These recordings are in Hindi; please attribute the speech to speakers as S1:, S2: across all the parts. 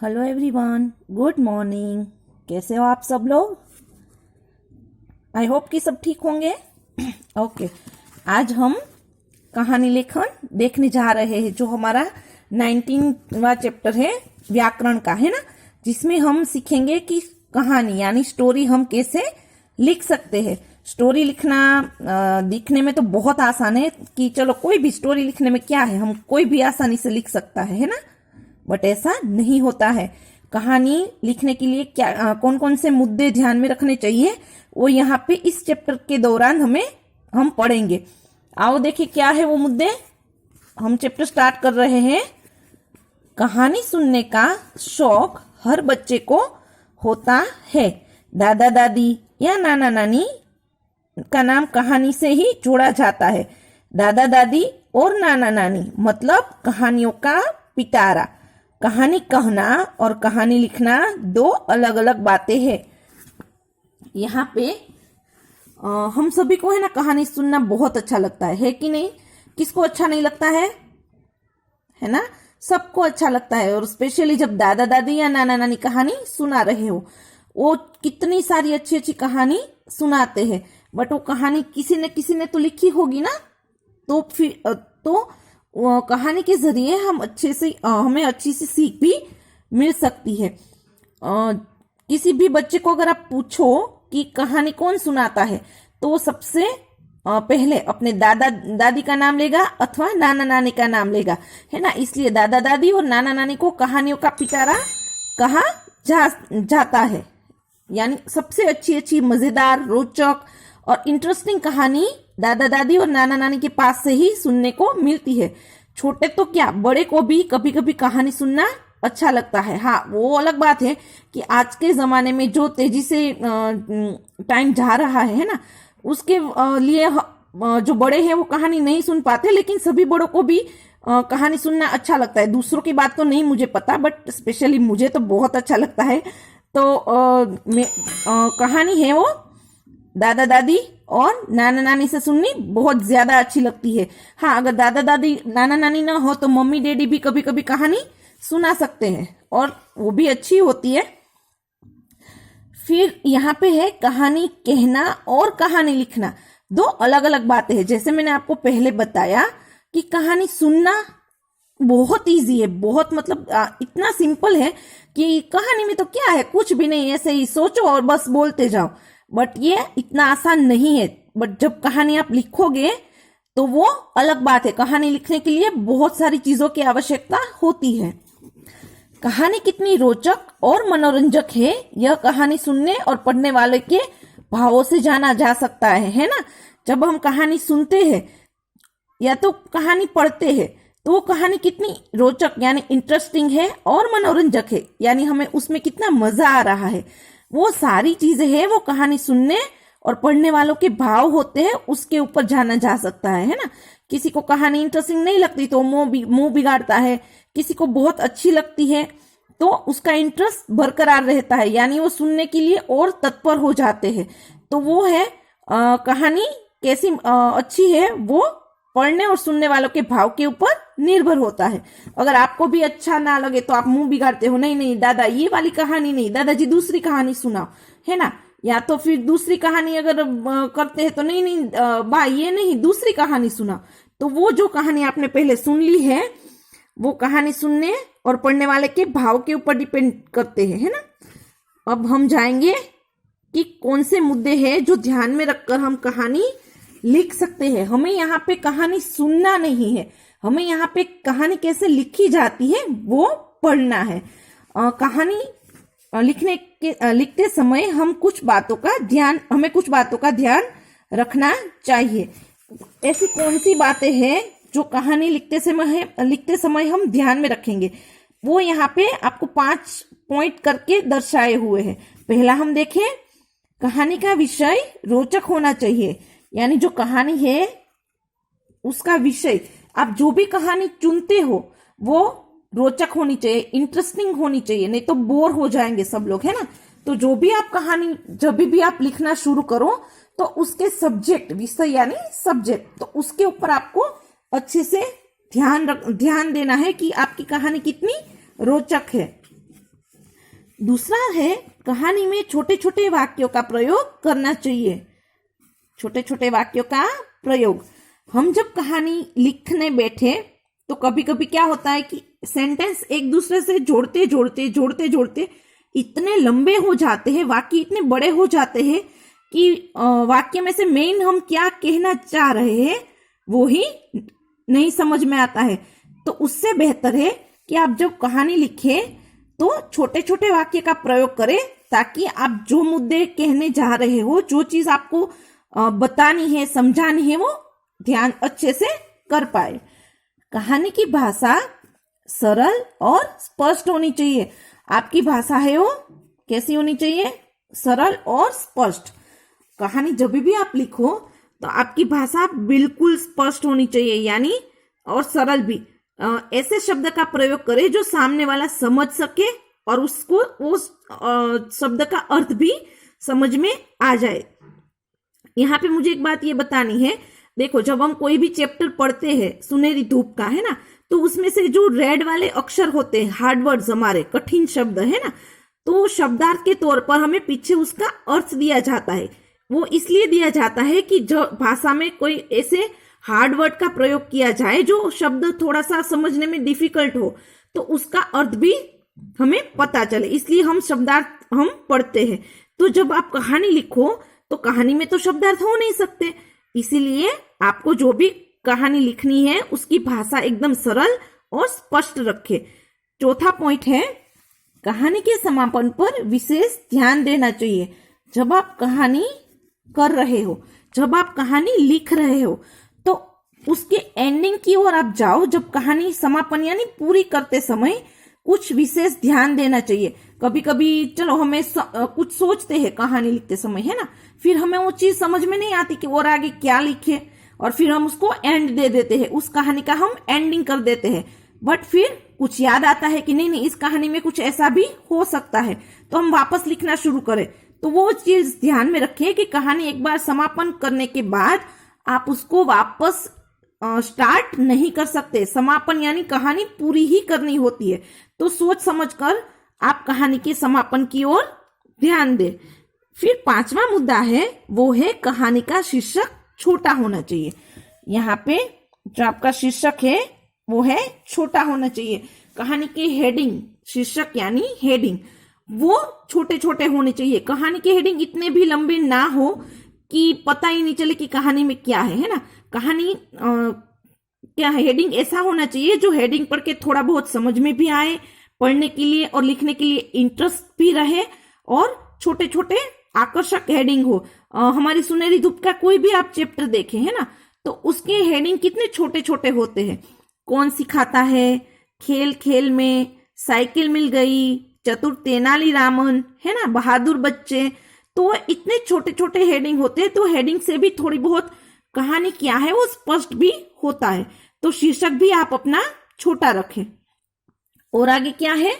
S1: Hello everyone, good morning. कैसे हो आप सब लोग? आई होप कि सब ठीक होंगे। ओके, आज हम कहानी लेखन देखने जा रहे हैं, जो हमारा 19वां चैप्टर है व्याकरण का, है ना, जिसमें हम सीखेंगे कि कहानी यानी स्टोरी हम कैसे लिख सकते हैं। स्टोरी लिखना दिखने में तो बहुत आसान है कि चलो कोई भी स्टोरी लिखने में क्या है, हम कोई भी आसानी से लिख सकता है ना, बट ऐसा नहीं होता है। कहानी लिखने के लिए क्या कौन कौन से मुद्दे ध्यान में रखने चाहिए, वो यहाँ पे इस चैप्टर के दौरान हम पढ़ेंगे। आओ देखिए क्या है वो मुद्दे। हम चैप्टर स्टार्ट कर रहे हैं। कहानी सुनने का शौक हर बच्चे को होता है। दादा दादी या नाना नानी का नाम कहानी से ही जोड़ा जाता है। दादा दादी और नाना नानी मतलब कहानियों का पिटारा। कहानी कहना और कहानी लिखना दो अलग अलग बातें हैं। यहाँ पे हम सभी को है ना कहानी सुनना बहुत अच्छा लगता है कि नहीं? किसको अच्छा नहीं लगता है ना? सबको अच्छा लगता है। और स्पेशली जब दादा दादी या नाना नानी कहानी सुना रहे हो, वो कितनी सारी अच्छी अच्छी कहानी सुनाते हैं, बट वो कहानी किसी ने तो लिखी होगी ना, तो फिर कहानी के जरिए हमें अच्छी सी सीख भी मिल सकती है। किसी भी बच्चे को अगर आप पूछो कि कहानी कौन सुनाता है, तो वो सबसे पहले अपने दादा दादी का नाम लेगा अथवा नाना नानी का नाम लेगा, है ना। इसलिए दादा दादी और नाना नानी को कहानियों का पिटारा कहा जाता है। यानी सबसे अच्छी अच्छी मजेदार, रोचक और इंटरेस्टिंग कहानी दादा दादी और नाना नानी के पास से ही सुनने को मिलती है। छोटे तो क्या, बड़े को भी कभी कभी कहानी सुनना अच्छा लगता है। हाँ, वो अलग बात है कि आज के जमाने में जो तेजी से टाइम जा रहा है ना, उसके लिए जो बड़े हैं वो कहानी नहीं सुन पाते, लेकिन सभी बड़ों को भी कहानी सुनना अच्छा लगता है। दूसरों की बात तो नहीं मुझे पता, बट स्पेशली मुझे तो बहुत अच्छा लगता है। तो कहानी है वो दादा दादी और नाना नानी से सुननी बहुत ज्यादा अच्छी लगती है। हाँ, अगर दादा दादी नाना नानी ना हो तो मम्मी डैडी भी कभी कभी कहानी सुना सकते हैं, और वो भी अच्छी होती है। फिर यहाँ पे है कहानी कहना और कहानी लिखना दो अलग अलग बातें हैं। जैसे मैंने आपको पहले बताया कि कहानी सुनना बहुत इजी है, बहुत मतलब इतना सिंपल है कि कहानी में तो क्या है, कुछ भी नहीं, ऐसे ही सोचो और बस बोलते जाओ। बट ये इतना आसान नहीं है। बट जब कहानी आप लिखोगे तो वो अलग बात है। कहानी लिखने के लिए बहुत सारी चीजों की आवश्यकता होती है। कहानी कितनी रोचक और मनोरंजक है, यह कहानी सुनने और पढ़ने वाले के भावों से जाना जा सकता है ना। जब हम कहानी सुनते हैं या तो कहानी पढ़ते हैं, तो वो कहानी कितनी रोचक यानी इंटरेस्टिंग है और मनोरंजक है, यानी हमें उसमें कितना मजा आ रहा है, वो सारी चीजें हैं वो कहानी सुनने और पढ़ने वालों के भाव होते हैं, उसके ऊपर जाना जा सकता है ना। किसी को कहानी इंटरेस्टिंग नहीं लगती तो मुंह बिगाड़ता है, किसी को बहुत अच्छी लगती है तो उसका इंटरेस्ट बरकरार रहता है, यानी वो सुनने के लिए और तत्पर हो जाते हैं। तो वो है कहानी कैसी अच्छी है, वो पढ़ने और सुनने वालों के भाव के ऊपर निर्भर होता है। अगर आपको भी अच्छा ना लगे तो आप मुंह बिगाड़ते हो, नहीं नहीं दादा ये वाली कहानी नहीं, दादाजी दूसरी कहानी सुनाओ, है ना। या तो फिर दूसरी कहानी अगर करते हैं तो नहीं नहीं भाई ये नहीं, दूसरी कहानी सुनाओ। तो वो जो कहानी आपने पहले सुन ली है, वो कहानी सुनने और पढ़ने वाले के भाव के ऊपर डिपेंड करते हैं, है ना। अब हम जाएंगे कि कौन से मुद्दे हैं जो ध्यान में रखकर हम कहानी लिख सकते हैं। हमें यहाँ पे कहानी सुनना नहीं है, हमें यहाँ पे कहानी कैसे लिखी जाती है वो पढ़ना है। कहानी लिखते समय हमें कुछ बातों का ध्यान रखना चाहिए। ऐसी कौन सी बातें हैं जो कहानी लिखते समय हम ध्यान में रखेंगे, वो यहाँ पे आपको 5 पॉइंट करके दर्शाए हुए हैं। पहला हम देखें, कहानी का विषय रोचक होना चाहिए, यानी जो कहानी है उसका विषय, आप जो भी कहानी चुनते हो वो रोचक होनी चाहिए, इंटरेस्टिंग होनी चाहिए, नहीं तो बोर हो जाएंगे सब लोग, है ना। तो जो भी आप कहानी जब भी आप लिखना शुरू करो तो उसके सब्जेक्ट, विषय यानी सब्जेक्ट, तो उसके ऊपर आपको अच्छे से ध्यान देना है कि आपकी कहानी कितनी रोचक है। दूसरा है कहानी में छोटे छोटे वाक्यों का प्रयोग करना चाहिए। छोटे छोटे वाक्यों का प्रयोग, हम जब कहानी लिखने बैठे तो कभी कभी क्या होता है कि सेंटेंस एक दूसरे से जोड़ते जोड़ते इतने लंबे हो जाते हैं, वाक्य इतने बड़े हो जाते हैं कि वाक्य में से मेन हम क्या कहना चाह रहे हैं वो ही नहीं समझ में आता है। तो उससे बेहतर है कि आप जब कहानी लिखें तो छोटे छोटे वाक्य का प्रयोग करें, ताकि आप जो मुद्दे कहने जा रहे हो, जो चीज आपको बतानी है, समझानी है, वो ध्यान अच्छे से कर पाए। कहानी की भाषा सरल और स्पष्ट होनी चाहिए। आपकी भाषा है वो कैसी होनी चाहिए? सरल और स्पष्ट। कहानी जब भी आप लिखो तो आपकी भाषा बिल्कुल स्पष्ट होनी चाहिए, यानी और सरल भी। ऐसे शब्द का प्रयोग करें जो सामने वाला समझ सके और उसको उस शब्द का अर्थ भी समझ में आ जाए। यहाँ पे मुझे एक बात ये बतानी है, देखो जब हम कोई भी चैप्टर पढ़ते हैं, सुनहरी धूप का है ना, तो उसमें से जो रेड वाले अक्षर होते हैं, हार्ड वर्ड्स, हमारे कठिन शब्द है ना, तो शब्दार्थ के तौर पर हमें पीछे उसका अर्थ दिया जाता है। वो इसलिए दिया जाता है कि जो भाषा में कोई ऐसे हार्ड वर्ड का प्रयोग किया जाए जो शब्द थोड़ा सा समझने में डिफिकल्ट हो, तो उसका अर्थ भी हमें पता चले, इसलिए हम शब्दार्थ हम पढ़ते हैं। तो जब आप कहानी लिखो तो कहानी में तो शब्दार्थ हो नहीं सकते, इसीलिए आपको जो भी कहानी लिखनी है उसकी भाषा एकदम सरल और स्पष्ट रखे। चौथा पॉइंट है, कहानी के समापन पर विशेष ध्यान देना चाहिए। जब आप कहानी कर रहे हो, जब आप कहानी लिख रहे हो, तो उसके एंडिंग की ओर आप जाओ। जब कहानी समापन यानी पूरी करते समय कुछ विशेष ध्यान देना चाहिए। कभी कभी चलो हमें कुछ सोचते हैं कहानी लिखते समय, है ना, फिर हमें वो चीज समझ में नहीं आती कि और आगे क्या लिखे, और फिर हम उसको एंड दे देते हैं, उस कहानी का हम एंडिंग कर देते हैं। बट फिर कुछ याद आता है कि नहीं इस कहानी में कुछ ऐसा भी हो सकता है, तो हम वापस लिखना शुरू करें। तो वो चीज ध्यान में रखिए कि कहानी एक बार समापन करने के बाद आप उसको वापस स्टार्ट नहीं कर सकते। समापन यानी कहानी पूरी ही करनी होती है, तो सोच समझकर आप कहानी के समापन की ओर ध्यान दें। फिर पांचवा मुद्दा है वो है कहानी का शीर्षक छोटा होना चाहिए। यहाँ पे जो आपका शीर्षक है वो है छोटा होना चाहिए। कहानी के हेडिंग, शीर्षक यानी हेडिंग, वो छोटे छोटे होने चाहिए। कहानी के हेडिंग इतने भी लंबे ना हो कि पता ही नहीं चले कि कहानी में क्या है ना। कहानी क्या है, हेडिंग ऐसा होना चाहिए जो हेडिंग पढ़ के थोड़ा बहुत समझ में भी आए, पढ़ने के लिए और लिखने के लिए इंटरेस्ट भी रहे, और छोटे छोटे आकर्षक हेडिंग हो। हमारी सुनहरी धूप का कोई भी आप चैप्टर देखें, है ना, तो उसके हेडिंग कितने छोटे छोटे होते हैं। कौन सिखाता है, खेल खेल में, साइकिल मिल गई, चतुर तेनालीरामन, है ना, बहादुर बच्चे, तो इतने छोटे छोटे हेडिंग होते हैं। तो हेडिंग से भी थोड़ी बहुत कहानी क्या है वो स्पष्ट भी होता है। तो शीर्षक भी आप अपना छोटा रखें। और आगे क्या है,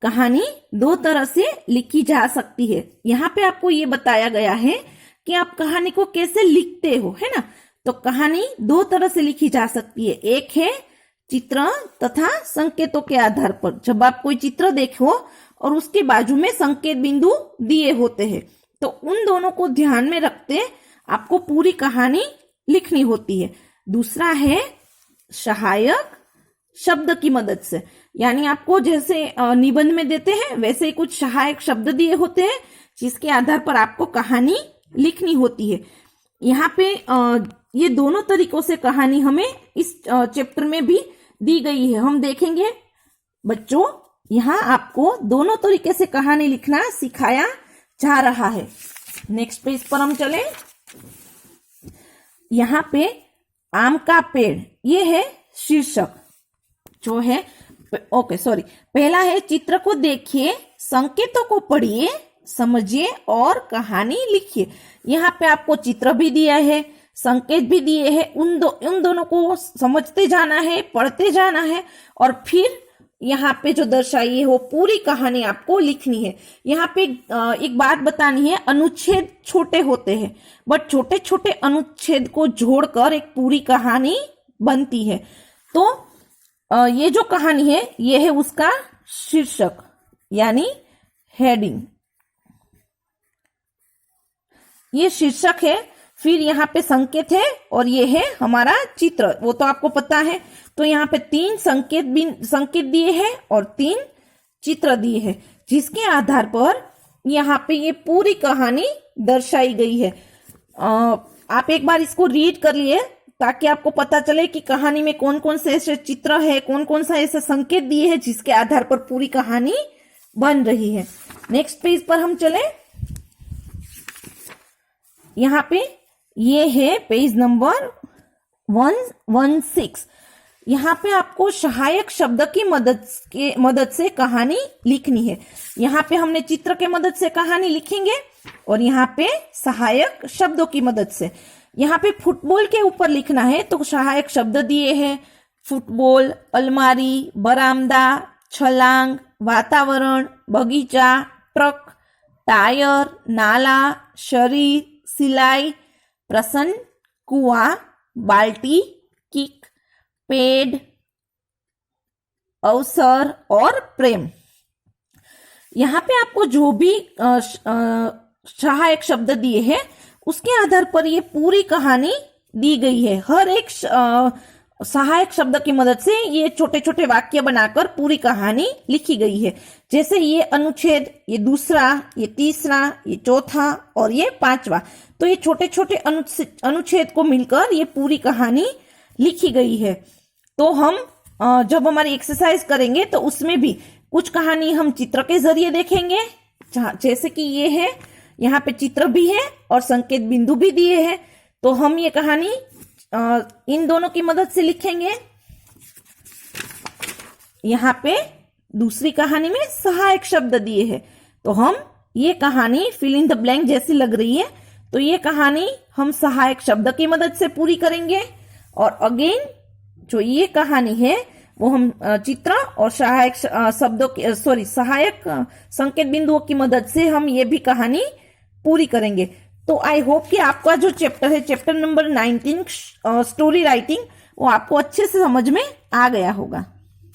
S1: कहानी दो तरह से लिखी जा सकती है। यहाँ पे आपको ये बताया गया है कि आप कहानी को कैसे लिखते हो, है ना। तो कहानी दो तरह से लिखी जा सकती है। एक है चित्र तथा संकेतों के आधार पर। जब आप कोई चित्र देखो और उसके बाजू में संकेत बिंदु दिए होते हैं, तो उन दोनों को ध्यान में रखते आपको पूरी कहानी लिखनी होती है। दूसरा है सहायक शब्द की मदद से, यानी आपको जैसे निबंध में देते हैं वैसे ही कुछ सहायक शब्द दिए होते हैं जिसके आधार पर आपको कहानी लिखनी होती है। यहाँ पे ये दोनों तरीकों से कहानी हमें इस चैप्टर में भी दी गई है। हम देखेंगे बच्चों, यहाँ आपको दोनों तरीके से कहानी लिखना सिखाया जा रहा है। नेक्स्ट पेज पर हम चलें। यहाँ पे आम का पेड़, ये है शीर्षक जो है। ओके सॉरी, पहला है चित्र को देखिए, संकेतों को पढ़िए, समझिए और कहानी लिखिए। यहाँ पे आपको चित्र भी दिया है, संकेत भी दिए हैं, उन दोनों को समझते जाना है, पढ़ते जाना है, और फिर यहाँ पे जो दर्शाई है वो पूरी कहानी आपको लिखनी है। यहाँ पे एक बात बतानी है, अनुच्छेद छोटे होते हैं, बट छोटे छोटे अनुच्छेद को जोड़कर एक पूरी कहानी बनती है। तो ये जो कहानी है ये है उसका शीर्षक, यानी हेडिंग, ये शीर्षक है। फिर यहाँ पे संकेत है और ये है हमारा चित्र, वो तो आपको पता है। तो यहाँ पे 3 संकेत दिए हैं और 3 चित्र दिए हैं, जिसके आधार पर यहाँ पे ये पूरी कहानी दर्शाई गई है। आप एक बार इसको रीड कर लिए ताकि आपको पता चले कि कहानी में कौन कौन से ऐसे चित्र है, कौन कौन सा ऐसे संकेत दिए हैं जिसके आधार पर पूरी कहानी बन रही है। नेक्स्ट पेज पर हम चले। यहाँ पे ये है पेज नंबर 116। यहाँ पे आपको सहायक शब्द की मदद से कहानी लिखनी है। यहाँ पे हमने चित्र के मदद से कहानी लिखेंगे और यहाँ पे सहायक शब्दों की मदद से। यहाँ पे फुटबॉल के ऊपर लिखना है तो सहायक शब्द दिए हैं, फुटबॉल, अलमारी, बरामदा, छलांग, वातावरण, बगीचा, ट्रक, टायर, नाला, शरीर, सिलाई, प्रसन्न, कुआं, बाल्टी, किक, पेड़, अवसर और प्रेम। यहाँ पे आपको जो भी सहायक शब्द दिए हैं उसके आधार पर ये पूरी कहानी दी गई है। हर एक सहायक शब्द की मदद से ये छोटे छोटे वाक्य बनाकर पूरी कहानी लिखी गई है। जैसे ये अनुच्छेद, ये दूसरा, ये तीसरा, ये चौथा और ये 5वां। तो ये छोटे छोटे अनुच्छेद को मिलकर ये पूरी कहानी लिखी गई है। तो हम जब हमारी एक्सरसाइज करेंगे तो उसमें भी कुछ कहानी हम चित्र के जरिए देखेंगे, जैसे कि ये है, यहाँ पे चित्र भी है और संकेत बिंदु भी दिए हैं। तो हम ये कहानी इन दोनों की मदद से लिखेंगे। यहाँ पे दूसरी कहानी में सहायक शब्द दिए हैं तो हम ये कहानी फिल इन द ब्लैंक जैसी लग रही है, तो ये कहानी हम सहायक शब्द की मदद से पूरी करेंगे। और अगेन जो ये कहानी है वो हम चित्र और सहायक शब्दों की सहायक संकेत बिंदुओं की मदद से हम ये भी कहानी पूरी करेंगे। तो आई होप कि आपका जो चैप्टर है, चैप्टर नंबर 19 स्टोरी राइटिंग, वो आपको अच्छे से समझ में आ गया होगा।